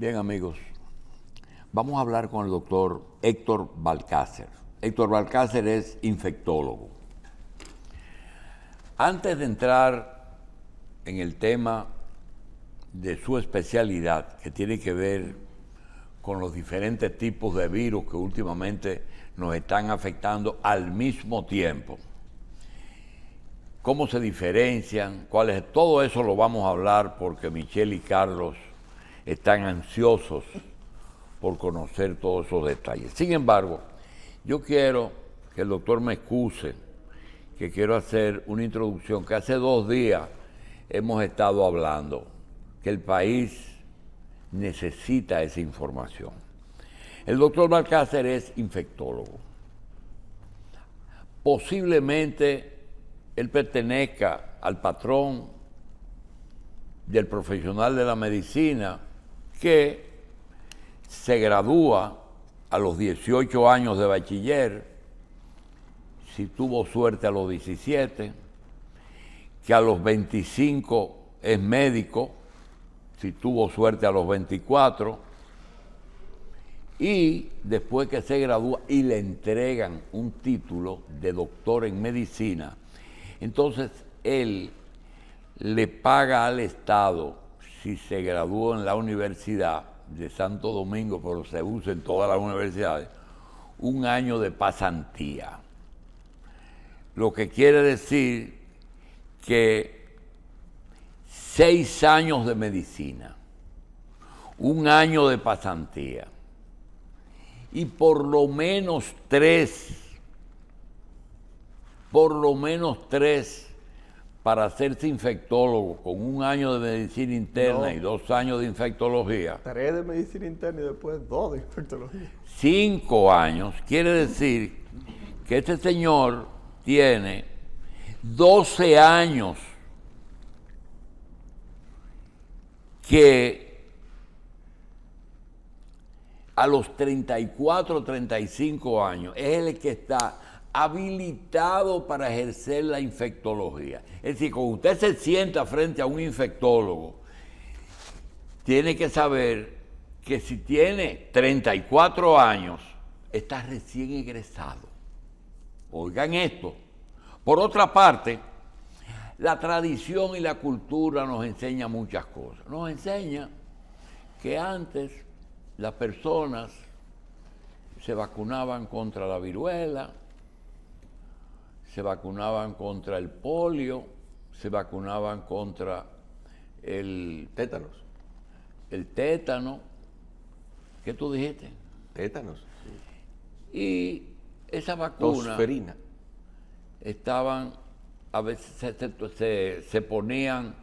Bien, amigos, vamos a hablar con el doctor Héctor Balcácer. Héctor Balcácer es infectólogo. Antes de entrar en el tema de su especialidad, que tiene que ver con los diferentes tipos de virus que últimamente nos están afectando al mismo tiempo, cómo se diferencian, cuáles, todo eso lo vamos a hablar porque Michelle y Carlos están ansiosos por conocer todos esos detalles. Sin embargo, yo quiero que el doctor me excuse, que quiero hacer una introducción, que hace 2 días hemos estado hablando, que el país necesita esa información. El doctor Balcácer es infectólogo. Posiblemente él pertenezca al patrón del profesional de la medicina que se gradúa a los 18 años de bachiller, si tuvo suerte a los 17, que a los 25 es médico, si tuvo suerte a los 24, y después que se gradúa y le entregan un título de doctor en medicina, entonces él le paga al Estado, si se graduó en la Universidad de Santo Domingo, pero se usa en todas las universidades, 1 año de pasantía. Lo que quiere decir que 6 años de medicina, 1 año de pasantía y por lo menos 3 para hacerse infectólogo con 1 año de medicina interna y 2 años de infectología. 3 de medicina interna y después 2 de infectología. 5 años, quiere decir que este señor tiene 12 años que a los 34, 35 años es el que está habilitado para ejercer la infectología. Es decir, cuando usted se sienta frente a un infectólogo, tiene que saber que si tiene 34 años, está recién egresado. Oigan esto. Por otra parte, la tradición y la cultura nos enseña muchas cosas. Nos enseña que antes las personas se vacunaban contra la viruela, se vacunaban contra el polio, se vacunaban contra el tétano. ¿Qué tú dijiste? Tétanos. Sí. Y esa vacuna Tosferina. estaban, a veces se ponían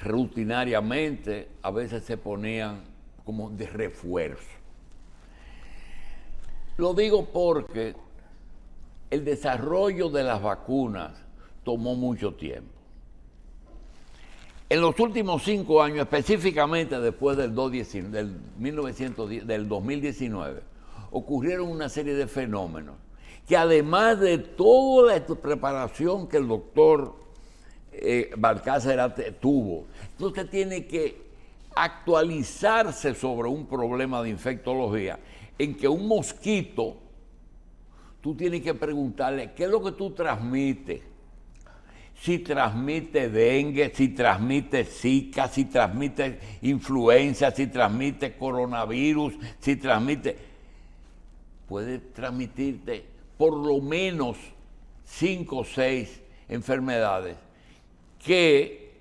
rutinariamente, a veces se ponían como de refuerzo. Lo digo porque el desarrollo de las vacunas tomó mucho tiempo. En los últimos 5 años, específicamente después del 2019, ocurrieron una serie de fenómenos que, además de toda la preparación que el doctor Balcácer tuvo, entonces tiene que actualizarse sobre un problema de infectología en que un mosquito, tú tienes que preguntarle qué es lo que tú transmites. Si transmite dengue, si transmite zika, si transmite influenza, si transmite coronavirus, si transmite... Puede transmitirte por lo menos 5 o 6 enfermedades que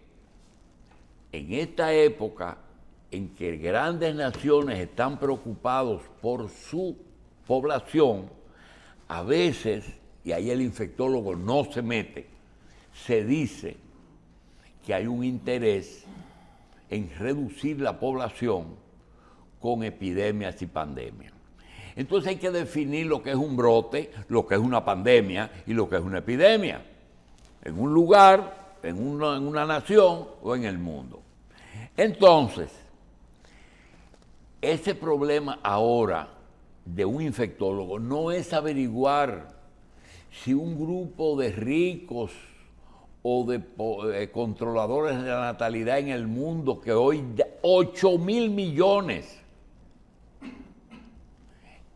en esta época en que grandes naciones están preocupados por su población, a veces, y ahí el infectólogo no se mete, se dice que hay un interés en reducir la población con epidemias y pandemias. Entonces hay que definir lo que es un brote, lo que es una pandemia y lo que es una epidemia, en un lugar, en una nación o en el mundo. Entonces, ese problema ahora de un infectólogo no es averiguar si un grupo de ricos o de controladores de la natalidad en el mundo, que hoy 8.000 millones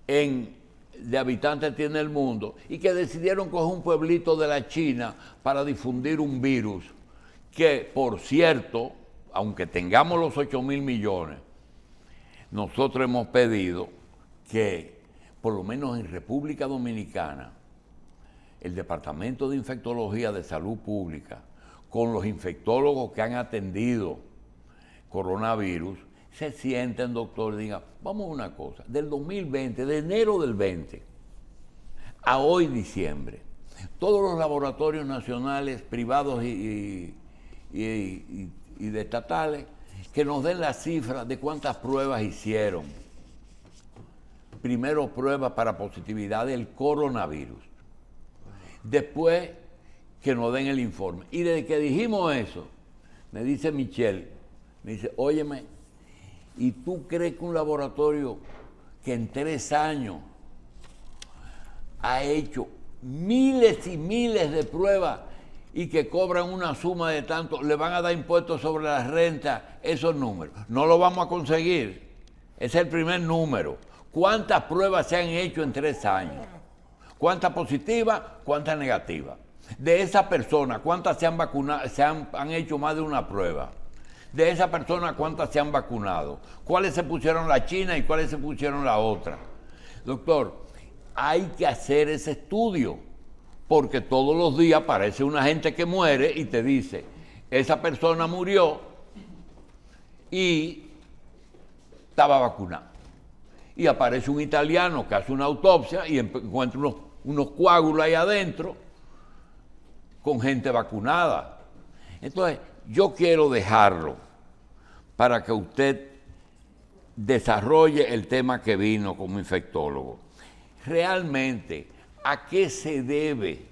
de habitantes tiene el mundo, y que decidieron coger un pueblito de la China para difundir un virus que, por cierto, aunque tengamos los 8.000 millones, nosotros hemos pedido que, por lo menos en República Dominicana, el Departamento de Infectología de Salud Pública, con los infectólogos que han atendido coronavirus, se sienten, doctor, y digan, vamos a una cosa, del 2020, de enero del 20 a hoy diciembre, todos los laboratorios nacionales, privados y de estatales, que nos den la cifra de cuántas pruebas hicieron. Primero, pruebas para positividad del coronavirus. Después, que nos den el informe. Y desde que dijimos eso, me dice Michelle, me dice, óyeme, ¿y tú crees que un laboratorio que en 3 años ha hecho miles y miles de pruebas y que cobran una suma de tanto, le van a dar impuestos sobre la renta, esos números? No lo vamos a conseguir. Ese es el primer número. ¿Cuántas pruebas se han hecho en 3 años? ¿Cuántas positivas? ¿Cuántas negativas? De esa persona, ¿cuántas se han vacunado? Han hecho más de una prueba. De esa persona, ¿cuántas se han vacunado? ¿Cuáles se pusieron la china y cuáles se pusieron la otra? Doctor, hay que hacer ese estudio, porque todos los días aparece una gente que muere y te dice, esa persona murió y estaba vacunada. Y aparece un italiano que hace una autopsia y encuentra unos coágulos ahí adentro con gente vacunada. Entonces, yo quiero dejarlo para que usted desarrolle el tema que vino como infectólogo. Realmente, ¿a qué se debe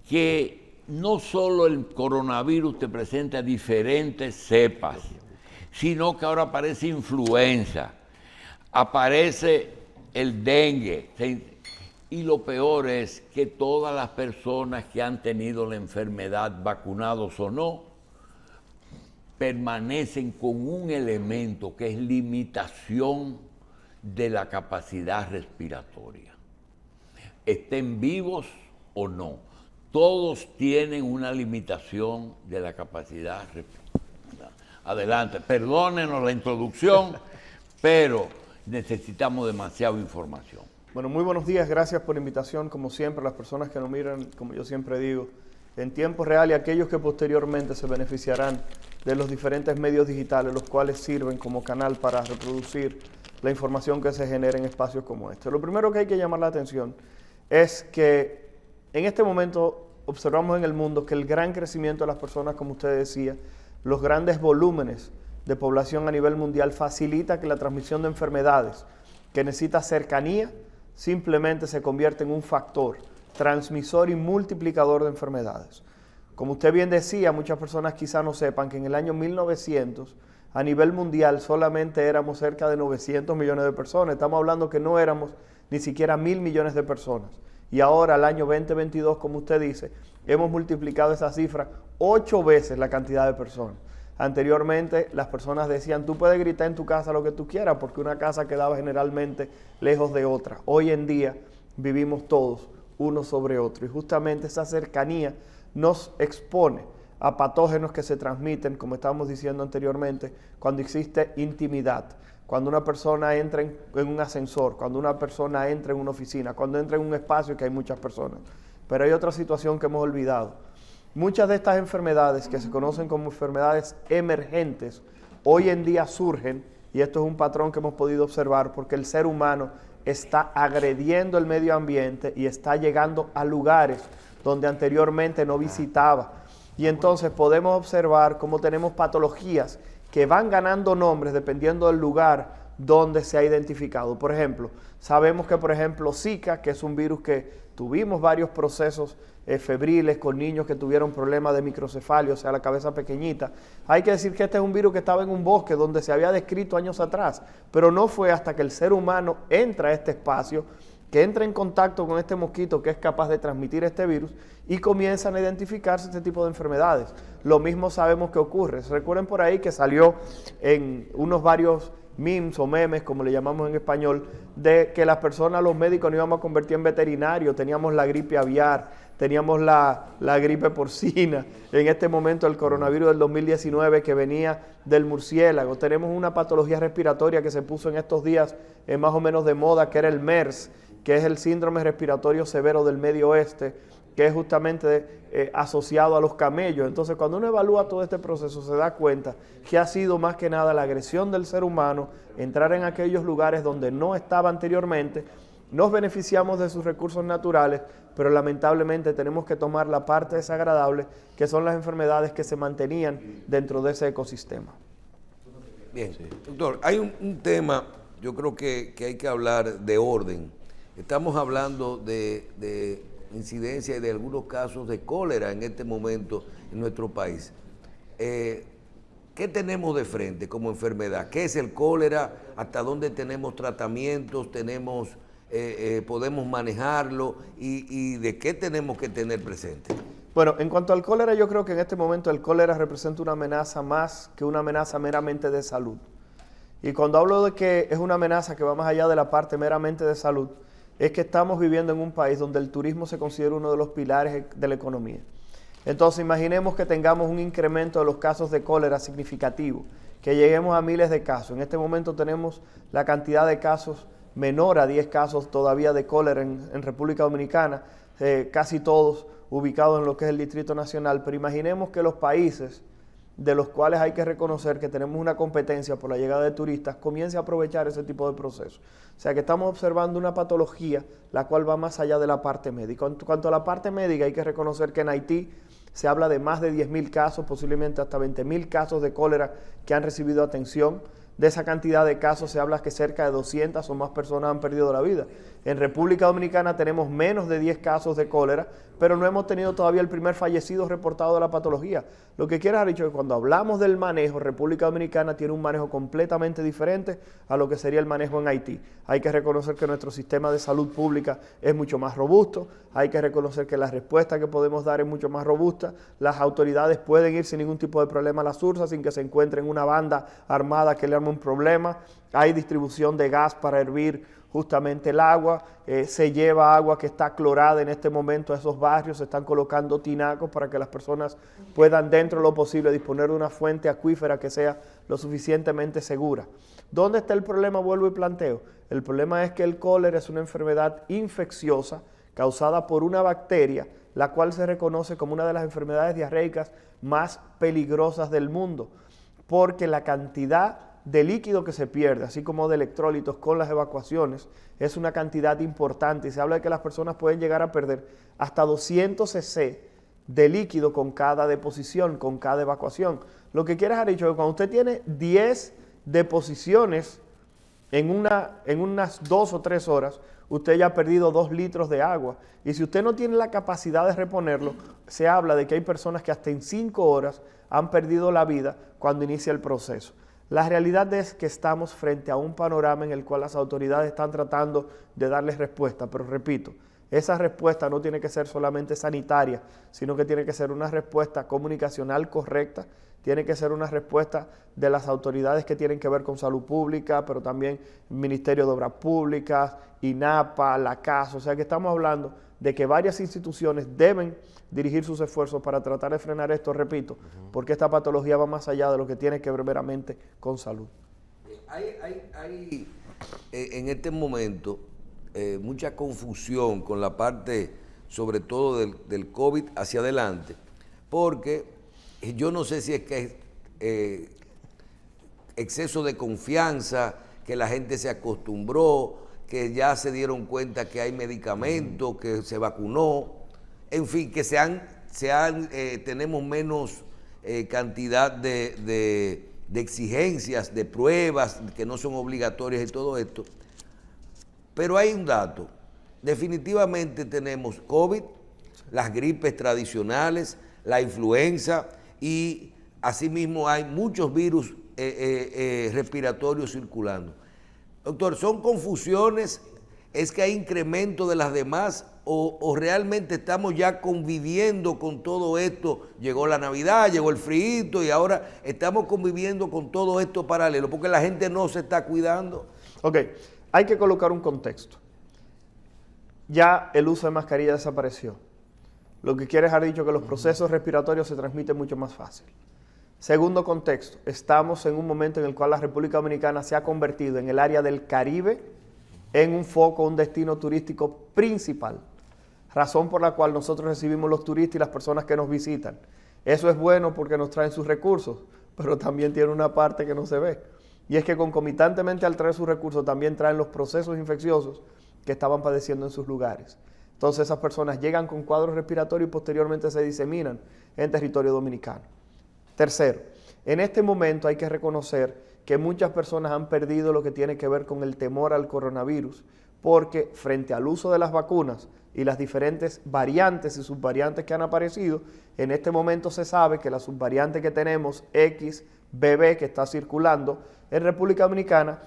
que no solo el coronavirus te presenta diferentes cepas, sino que ahora aparece influenza, aparece el dengue? Y lo peor es que todas las personas que han tenido la enfermedad, vacunados o no, permanecen con un elemento que es limitación de la capacidad respiratoria. Estén vivos o no, todos tienen una limitación de la capacidad respiratoria. Adelante, perdónenos la introducción, pero necesitamos demasiada información. Bueno, muy buenos días, gracias por la invitación, como siempre, las personas que nos miran, como yo siempre digo, en tiempo real, y aquellos que posteriormente se beneficiarán de los diferentes medios digitales, los cuales sirven como canal para reproducir la información que se genera en espacios como este. Lo primero que hay que llamar la atención es que en este momento observamos en el mundo que el gran crecimiento de las personas, como usted decía, los grandes volúmenes de población a nivel mundial facilita que la transmisión de enfermedades que necesita cercanía simplemente se convierte en un factor transmisor y multiplicador de enfermedades. Como usted bien decía, muchas personas quizá no sepan que en el año 1900 a nivel mundial solamente éramos cerca de 900 millones de personas. Estamos hablando que no éramos ni siquiera 1.000 millones de personas. Y ahora, al año 2022, como usted dice, hemos multiplicado esa cifra 8 veces la cantidad de personas. Anteriormente, las personas decían, tú puedes gritar en tu casa lo que tú quieras, porque una casa quedaba generalmente lejos de otra. Hoy en día vivimos todos uno sobre otro, y justamente esa cercanía nos expone a patógenos que se transmiten, como estábamos diciendo anteriormente, cuando existe intimidad, cuando una persona entra en un ascensor, cuando una persona entra en una oficina, cuando entra en un espacio que hay muchas personas. Pero hay otra situación que hemos olvidado. Muchas de estas enfermedades que se conocen como enfermedades emergentes, hoy en día surgen, y esto es un patrón que hemos podido observar, porque el ser humano está agrediendo el medio ambiente y está llegando a lugares donde anteriormente no visitaba. Y entonces podemos observar cómo tenemos patologías que van ganando nombres dependiendo del lugar donde se ha identificado. Por ejemplo, sabemos que, Zika, que es un virus que tuvimos varios procesos febriles con niños que tuvieron problemas de microcefalia, o sea, la cabeza pequeñita. Hay que decir que este es un virus que estaba en un bosque donde se había descrito años atrás, pero no fue hasta que el ser humano entra a este espacio que entra en contacto con este mosquito que es capaz de transmitir este virus y comienzan a identificarse este tipo de enfermedades. Lo mismo sabemos que ocurre. Recuerden por ahí que salió en unos varios memes o memes, como le llamamos en español, de que las personas, los médicos, nos íbamos a convertir en veterinarios. Teníamos la gripe aviar, teníamos la gripe porcina, en este momento el coronavirus del 2019 que venía del murciélago. Tenemos una patología respiratoria que se puso en estos días más o menos de moda, que era el MERS, que es el síndrome respiratorio severo del Medio Oeste, que es justamente asociado a los camellos. Entonces, cuando uno evalúa todo este proceso, se da cuenta que ha sido más que nada la agresión del ser humano, entrar en aquellos lugares donde no estaba anteriormente. Nos beneficiamos de sus recursos naturales, pero lamentablemente tenemos que tomar la parte desagradable, que son las enfermedades que se mantenían dentro de ese ecosistema. Bien, doctor, hay un tema, yo creo que hay que hablar de orden. Estamos hablando de incidencia y de algunos casos de cólera en este momento en nuestro país. ¿Qué tenemos de frente como enfermedad? ¿Qué es el cólera? ¿Hasta dónde tenemos tratamientos? ¿Podemos manejarlo? ¿Y de qué tenemos que tener presente? Bueno, en cuanto al cólera, yo creo que en este momento el cólera representa una amenaza más que una amenaza meramente de salud. Y cuando hablo de que es una amenaza que va más allá de la parte meramente de salud, es que estamos viviendo en un país donde el turismo se considera uno de los pilares de la economía. Entonces, imaginemos que tengamos un incremento de los casos de cólera significativo, que lleguemos a miles de casos. En este momento tenemos la cantidad de casos menor a 10 casos todavía de cólera en República Dominicana, casi todos ubicados en lo que es el Distrito Nacional, pero imaginemos que los países de los cuales hay que reconocer que tenemos una competencia por la llegada de turistas, comience a aprovechar ese tipo de procesos. O sea que estamos observando una patología la cual va más allá de la parte médica. En cuanto a la parte médica, hay que reconocer que en Haití se habla de más de 10.000 casos, posiblemente hasta 20.000 casos de cólera que han recibido atención. De esa cantidad de casos se habla que cerca de 200 o más personas han perdido la vida. En República Dominicana tenemos menos de 10 casos de cólera, pero no hemos tenido todavía el primer fallecido reportado de la patología. Lo que quiere haber dicho es que cuando hablamos del manejo, República Dominicana tiene un manejo completamente diferente a lo que sería el manejo en Haití. Hay que reconocer que nuestro sistema de salud pública es mucho más robusto, hay que reconocer que la respuesta que podemos dar es mucho más robusta, las autoridades pueden ir sin ningún tipo de problema a las ursas sin que se encuentren una banda armada que le arme un problema, hay distribución de gas para hervir justamente el agua, se lleva agua que está clorada en este momento a esos barrios, se están colocando tinacos para que las personas puedan dentro de lo posible disponer de una fuente acuífera que sea lo suficientemente segura. ¿Dónde está el problema? Vuelvo y planteo. El problema es que el cólera es una enfermedad infecciosa causada por una bacteria, la cual se reconoce como una de las enfermedades diarreicas más peligrosas del mundo, porque la cantidad de líquido que se pierde, así como de electrolitos con las evacuaciones, es una cantidad importante y se habla de que las personas pueden llegar a perder hasta 200 cc de líquido con cada deposición, con cada evacuación. Lo que quiere dejar dicho es que cuando usted tiene 10 deposiciones en unas 2 o 3 horas, usted ya ha perdido 2 litros de agua. Y si usted no tiene la capacidad de reponerlo, se habla de que hay personas que hasta en 5 horas han perdido la vida cuando inicia el proceso. La realidad es que estamos frente a un panorama en el cual las autoridades están tratando de darles respuesta, pero repito, esa respuesta no tiene que ser solamente sanitaria, sino que tiene que ser una respuesta comunicacional correcta, tiene que ser una respuesta de las autoridades que tienen que ver con salud pública, pero también el Ministerio de Obras Públicas, INAPA, la CAS, o sea que estamos hablando de que varias instituciones deben dirigir sus esfuerzos para tratar de frenar esto, repito, porque esta patología va más allá de lo que tiene que ver meramente con salud. Hay en este momento mucha confusión con la parte, sobre todo del COVID hacia adelante, porque yo no sé si es que es exceso de confianza, que la gente se acostumbró, que ya se dieron cuenta que hay medicamentos, que se vacunó, en fin, que tenemos menos cantidad de exigencias, de pruebas que no son obligatorias y todo esto. Pero hay un dato, definitivamente tenemos COVID, las gripes tradicionales, la influenza y asimismo hay muchos virus respiratorios circulando. Doctor, son confusiones ¿Es que hay incremento de las demás o realmente estamos ya conviviendo con todo esto? Llegó la Navidad, llegó el frío y ahora estamos conviviendo con todo esto paralelo porque la gente no se está cuidando. Ok, hay que colocar un contexto. Ya el uso de mascarilla desapareció. Lo que quiere dejar dicho que los procesos respiratorios se transmiten mucho más fácil. Segundo contexto, estamos en un momento en el cual la República Dominicana se ha convertido en el área del Caribe en un foco, un destino turístico principal. Razón por la cual nosotros recibimos los turistas y las personas que nos visitan. Eso es bueno porque nos traen sus recursos, pero también tiene una parte que no se ve. Y es que concomitantemente al traer sus recursos también traen los procesos infecciosos que estaban padeciendo en sus lugares. Entonces esas personas llegan con cuadros respiratorios y posteriormente se diseminan en territorio dominicano. Tercero, en este momento hay que reconocer que muchas personas han perdido lo que tiene que ver con el temor al coronavirus, porque frente al uso de las vacunas y las diferentes variantes y subvariantes que han aparecido, en este momento se sabe que la subvariante que tenemos, XBB, que está circulando en República Dominicana,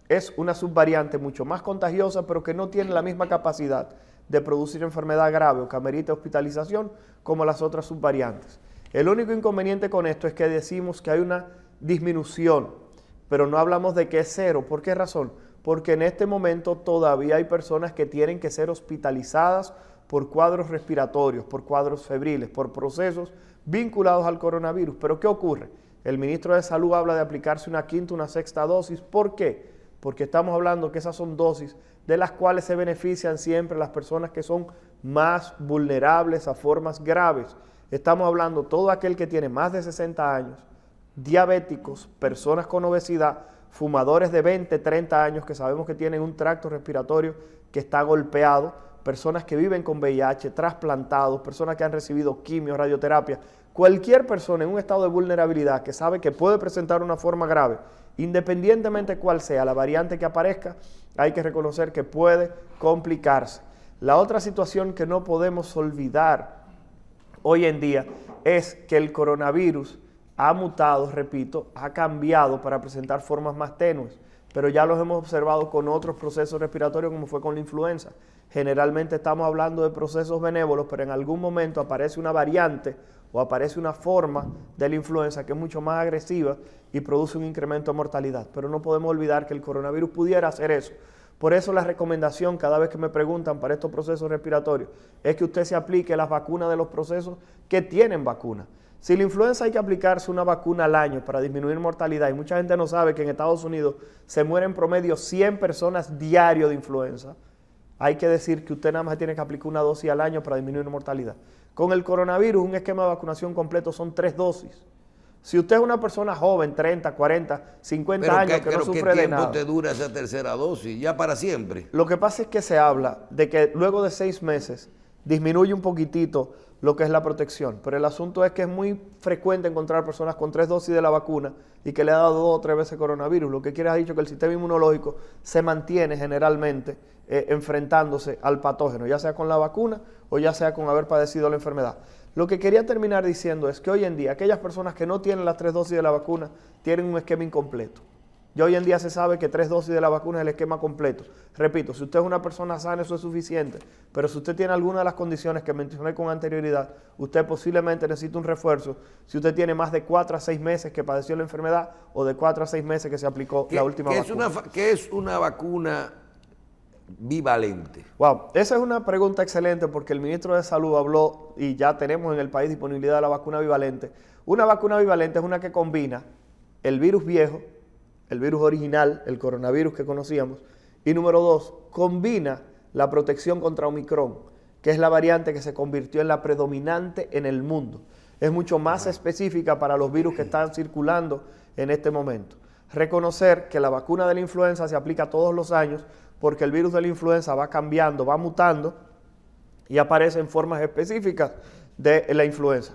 es una subvariante mucho más contagiosa, pero que no tiene la misma capacidad de producir enfermedad grave o que amerite hospitalización como las otras subvariantes. El único inconveniente con esto es que decimos que hay una disminución, pero no hablamos de que es cero. ¿Por qué razón? Porque en este momento todavía hay personas que tienen que ser hospitalizadas por cuadros respiratorios, por cuadros febriles, por procesos vinculados al coronavirus. ¿Pero qué ocurre? El ministro de Salud habla de aplicarse una quinta, una sexta dosis. ¿Por qué? Porque estamos hablando que esas son dosis de las cuales se benefician siempre las personas que son más vulnerables a formas graves. Estamos hablando de todo aquel que tiene más de 60 años, diabéticos, personas con obesidad, fumadores de 20, 30 años que sabemos que tienen un tracto respiratorio que está golpeado, personas que viven con VIH, trasplantados, personas que han recibido quimio, radioterapia. Cualquier persona en un estado de vulnerabilidad que sabe que puede presentar una forma grave, independientemente cuál sea la variante que aparezca, hay que reconocer que puede complicarse. La otra situación que no podemos olvidar hoy en día es que el coronavirus ha mutado, repito, ha cambiado para presentar formas más tenues, pero ya los hemos observado con otros procesos respiratorios como fue con la influenza. Generalmente estamos hablando de procesos benévolos, pero en algún momento aparece una variante o aparece una forma de la influenza que es mucho más agresiva y produce un incremento de mortalidad. Pero no podemos olvidar que el coronavirus pudiera hacer eso. Por eso la recomendación cada vez que me preguntan para estos procesos respiratorios es que usted se aplique las vacunas de los procesos que tienen vacuna. Si la influenza hay que aplicarse una vacuna al año para disminuir mortalidad, y mucha gente no sabe que en Estados Unidos se mueren en promedio 100 personas diario de influenza, hay que decir que usted nada más tiene que aplicar una dosis al año para disminuir mortalidad. Con el coronavirus, un esquema de vacunación completo son 3 dosis. Si usted es una persona joven, 30, 40, 50 años, que no sufre de nada. ¿Qué tiempo te dura esa tercera dosis? ¿Ya para siempre? Lo que pasa es que se habla de que luego de 6 meses disminuye un poquitito lo que es la protección, pero el asunto es que es muy frecuente encontrar personas con 3 dosis de la vacuna y que le ha dado 2 o 3 veces coronavirus, lo que quiere decir que el sistema inmunológico se mantiene generalmente enfrentándose al patógeno, ya sea con la vacuna o ya sea con haber padecido la enfermedad. Lo que quería terminar diciendo es que hoy en día aquellas personas que no tienen las 3 dosis de la vacuna tienen un esquema incompleto. Ya hoy en día se sabe que 3 dosis de la vacuna es el esquema completo. Repito, si usted es una persona sana, eso es suficiente. Pero si usted tiene alguna de las condiciones que mencioné con anterioridad, usted posiblemente necesita un refuerzo. Si usted tiene más de 4 a 6 meses que padeció la enfermedad o de 4 a 6 meses que se aplicó la última vacuna. ¿Qué es una vacuna bivalente? Wow, esa es una pregunta excelente porque el ministro de Salud habló y ya tenemos en el país disponibilidad de la vacuna bivalente. Una vacuna bivalente es una que combina el virus viejo, el virus original, el coronavirus que conocíamos, y número 2, combina la protección contra Omicron, que es la variante que se convirtió en la predominante en el mundo. Es mucho más específica para los virus que están circulando en este momento. Reconocer que la vacuna de la influenza se aplica todos los años porque el virus de la influenza va cambiando, va mutando y aparece en formas específicas de la influenza.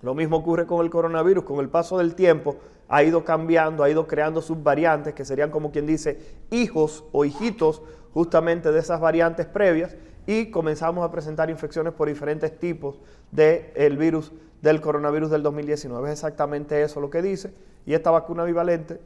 Lo mismo ocurre con el coronavirus, con el paso del tiempo ha ido cambiando, ha ido creando subvariantes que serían como quien dice hijos o hijitos justamente de esas variantes previas y comenzamos a presentar infecciones por diferentes tipos del virus del coronavirus del 2019. Es exactamente eso lo que dice y esta vacuna bivalente,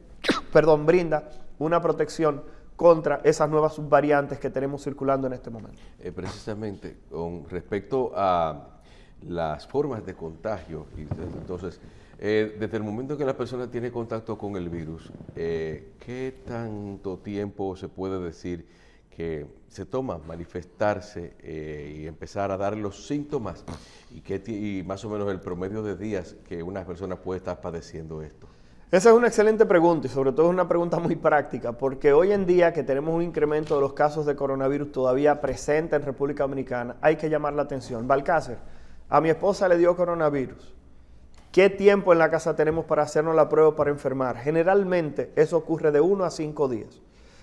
brinda una protección contra esas nuevas subvariantes que tenemos circulando en este momento. Precisamente, con respecto a las formas de contagio, entonces, desde el momento que la persona tiene contacto con el virus, ¿qué tanto tiempo se puede decir que se toma manifestarse y empezar a dar los síntomas y más o menos el promedio de días que una persona puede estar padeciendo esto? Esa es una excelente pregunta y sobre todo es una pregunta muy práctica, porque hoy en día que tenemos un incremento de los casos de coronavirus todavía presente en República Dominicana, hay que llamar la atención. Balcácer, a mi esposa le dio coronavirus. ¿Qué tiempo en la casa tenemos para hacernos la prueba para enfermar? Generalmente eso ocurre de 1 a 5 días.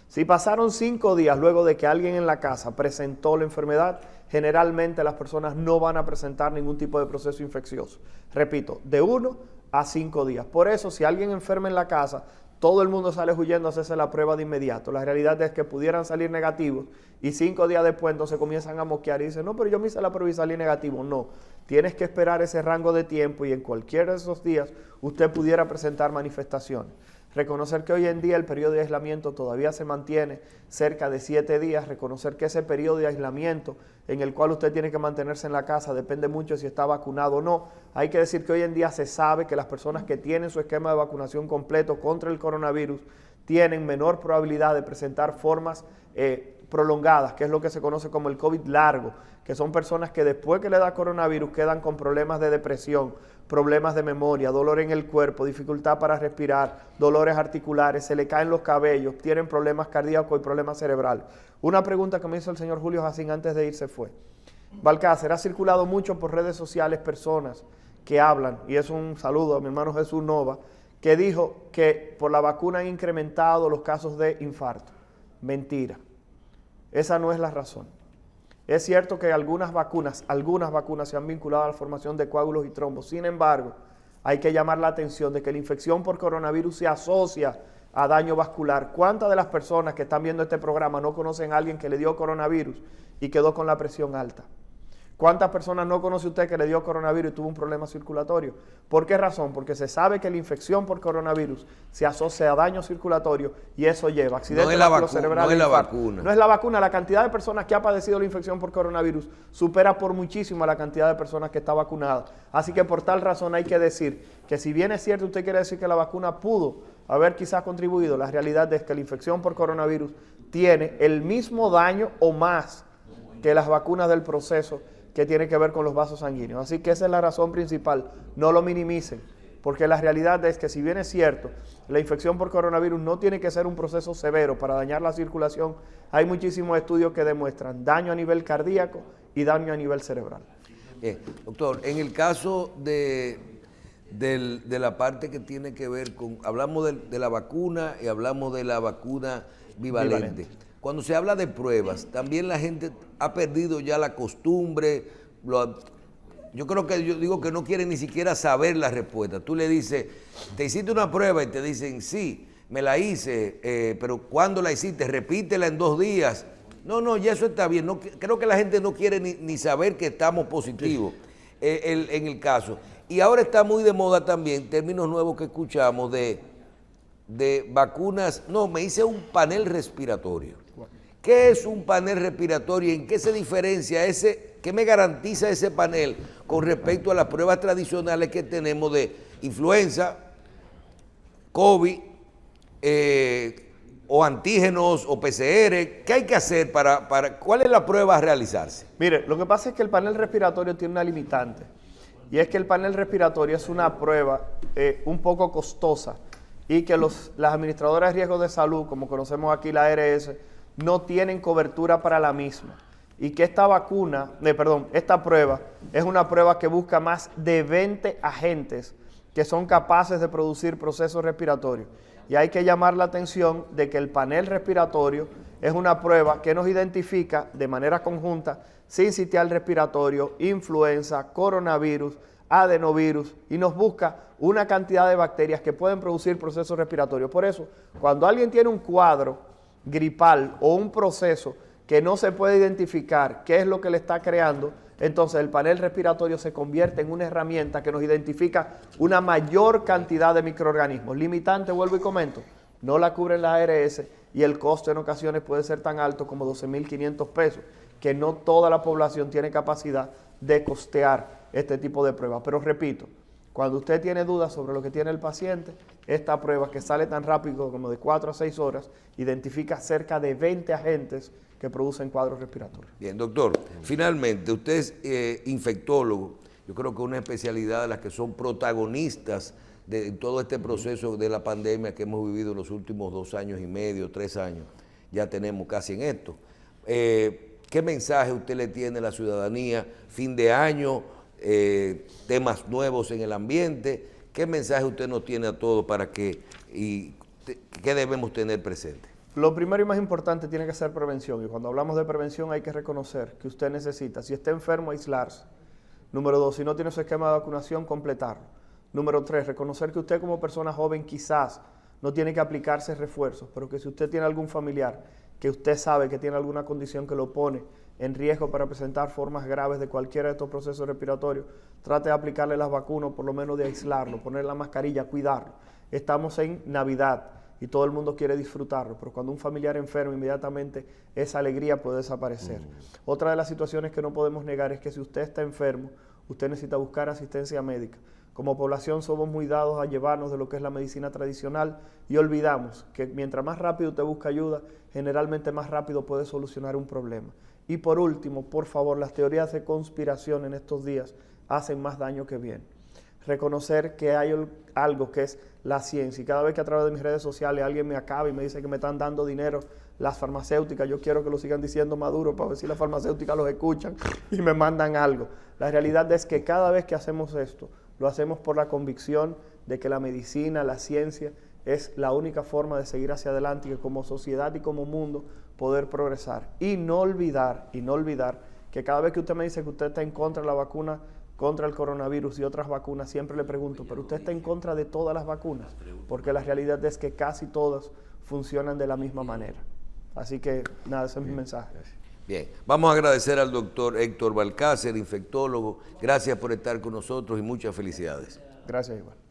Si pasaron 5 días luego de que alguien en la casa presentó la enfermedad, generalmente las personas no van a presentar ningún tipo de proceso infeccioso. Repito, de 1 a 5 días. Por eso, si alguien enferma en la casa, todo el mundo sale huyendo a hacerse la prueba de inmediato. La realidad es que pudieran salir negativos y 5 días después entonces comienzan a mosquear y dicen, no, pero yo me hice la prueba y salí negativo. No, tienes que esperar ese rango de tiempo y en cualquiera de esos días usted pudiera presentar manifestaciones. Reconocer que hoy en día el periodo de aislamiento todavía se mantiene cerca de 7 días. Reconocer que ese periodo de aislamiento en el cual usted tiene que mantenerse en la casa depende mucho de si está vacunado o no. Hay que decir que hoy en día se sabe que las personas que tienen su esquema de vacunación completo contra el coronavirus tienen menor probabilidad de presentar formas prolongadas, que es lo que se conoce como el COVID largo, que son personas que después que le da coronavirus quedan con problemas de depresión, problemas de memoria, dolor en el cuerpo, dificultad para respirar, dolores articulares, se le caen los cabellos, tienen problemas cardíacos y problemas cerebrales. Una pregunta que me hizo el señor Julio Jacín antes de irse fue, Balcácer, ha circulado mucho por redes sociales personas que hablan, y es un saludo a mi hermano Jesús Nova, que dijo que por la vacuna han incrementado los casos de infarto. Mentira. Esa no es la razón. Es cierto que algunas vacunas se han vinculado a la formación de coágulos y trombos. Sin embargo, hay que llamar la atención de que la infección por coronavirus se asocia a daño vascular. ¿Cuántas de las personas que están viendo este programa no conocen a alguien que le dio coronavirus y quedó con la presión alta? ¿Cuántas personas no conoce usted que le dio coronavirus y tuvo un problema circulatorio? ¿Por qué razón? Porque se sabe que la infección por coronavirus se asocia a daño circulatorio y eso lleva accidentes cerebrales. No es la vacuna. No es la vacuna. La cantidad de personas que ha padecido la infección por coronavirus supera por muchísimo a la cantidad de personas que está vacunada. Así que por tal razón hay que decir que si bien es cierto, usted quiere decir que la vacuna pudo haber quizás contribuido, la realidad es que la infección por coronavirus tiene el mismo daño o más que las vacunas del proceso que tiene que ver con los vasos sanguíneos. Así que esa es la razón principal, no lo minimicen, porque la realidad es que si bien es cierto, la infección por coronavirus no tiene que ser un proceso severo para dañar la circulación, hay muchísimos estudios que demuestran daño a nivel cardíaco y daño a nivel cerebral. Doctor, en el caso de la parte que tiene que ver con, hablamos de la vacuna y hablamos de la vacuna bivalente. Cuando se habla de pruebas, también la gente ha perdido ya la costumbre. Yo creo que yo digo que no quieren ni siquiera saber la respuesta. Tú le dices, te hiciste una prueba y te dicen, sí, me la hice, pero ¿cuándo la hiciste? Repítela en 2 días. No, ya eso está bien. No, creo que la gente no quiere ni saber que estamos positivos en el caso. Y ahora está muy de moda también términos nuevos que escuchamos de vacunas. No, me hice un panel respiratorio. ¿Qué es un panel respiratorio? ¿En qué se diferencia qué me garantiza ese panel con respecto a las pruebas tradicionales que tenemos de influenza, COVID, o antígenos o PCR? ¿Qué hay que hacer cuál es la prueba a realizarse? Mire, lo que pasa es que el panel respiratorio tiene una limitante, y es que el panel respiratorio es una prueba un poco costosa y que las administradoras de riesgos de salud, como conocemos aquí la ARS, no tienen cobertura para la misma, y que esta prueba es una prueba que busca más de 20 agentes que son capaces de producir procesos respiratorios. Y hay que llamar la atención de que el panel respiratorio es una prueba que nos identifica de manera conjunta sincitial respiratorio, influenza, coronavirus, adenovirus, y nos busca una cantidad de bacterias que pueden producir procesos respiratorios. Por eso, cuando alguien tiene un cuadro gripal o un proceso que no se puede identificar qué es lo que le está creando, entonces el panel respiratorio se convierte en una herramienta que nos identifica una mayor cantidad de microorganismos. Limitante, vuelvo y comento, no la cubren la ARS y el costo en ocasiones puede ser tan alto como 12.500 pesos, que no toda la población tiene capacidad de costear este tipo de pruebas. Pero repito, cuando usted tiene dudas sobre lo que tiene el paciente, esta prueba que sale tan rápido como de 4 a 6 horas, identifica cerca de 20 agentes que producen cuadros respiratorios. Bien, doctor, finalmente, usted es infectólogo, yo creo que una especialidad de las que son protagonistas de todo este proceso de la pandemia que hemos vivido en los últimos 2 años y medio, 3 años, ya tenemos casi en esto. ¿Qué mensaje usted le tiene a la ciudadanía? Fin de año, temas nuevos en el ambiente. ¿Qué mensaje usted nos tiene a todos para qué debemos tener presente? Lo primero y más importante tiene que ser prevención. Y cuando hablamos de prevención hay que reconocer que usted necesita, si está enfermo, aislarse. Número 2, si no tiene su esquema de vacunación, completarlo. Número 3, reconocer que usted como persona joven quizás no tiene que aplicarse refuerzos, pero que si usted tiene algún familiar que usted sabe que tiene alguna condición que lo pone en riesgo para presentar formas graves de cualquiera de estos procesos respiratorios, trate de aplicarle las vacunas, por lo menos de aislarlo, poner la mascarilla, cuidarlo. Estamos en Navidad y todo el mundo quiere disfrutarlo, pero cuando un familiar enfermo, inmediatamente esa alegría puede desaparecer. Otra de las situaciones que no podemos negar es que si usted está enfermo, usted necesita buscar asistencia médica. Como población somos muy dados a llevarnos de lo que es la medicina tradicional y olvidamos que mientras más rápido usted busca ayuda, generalmente más rápido puede solucionar un problema. Y por último, por favor, las teorías de conspiración en estos días hacen más daño que bien. Reconocer que hay algo que es la ciencia, y cada vez que a través de mis redes sociales alguien me acaba y me dice que me están dando dinero las farmacéuticas, yo quiero que lo sigan diciendo Maduro para ver si las farmacéuticas los escuchan y me mandan algo. La realidad es que cada vez que hacemos esto, lo hacemos por la convicción de que la medicina, la ciencia, es la única forma de seguir hacia adelante y que como sociedad y como mundo poder progresar. Y no olvidar que cada vez que usted me dice que usted está en contra de la vacuna contra el coronavirus y otras vacunas, siempre le pregunto, ¿pero usted está en contra de todas las vacunas? Porque la realidad es que casi todas funcionan de la misma manera. Así que nada, ese es mi mensaje. Bien, vamos a agradecer al doctor Héctor Balcácer, infectólogo. Gracias por estar con nosotros y muchas felicidades. Gracias, igual.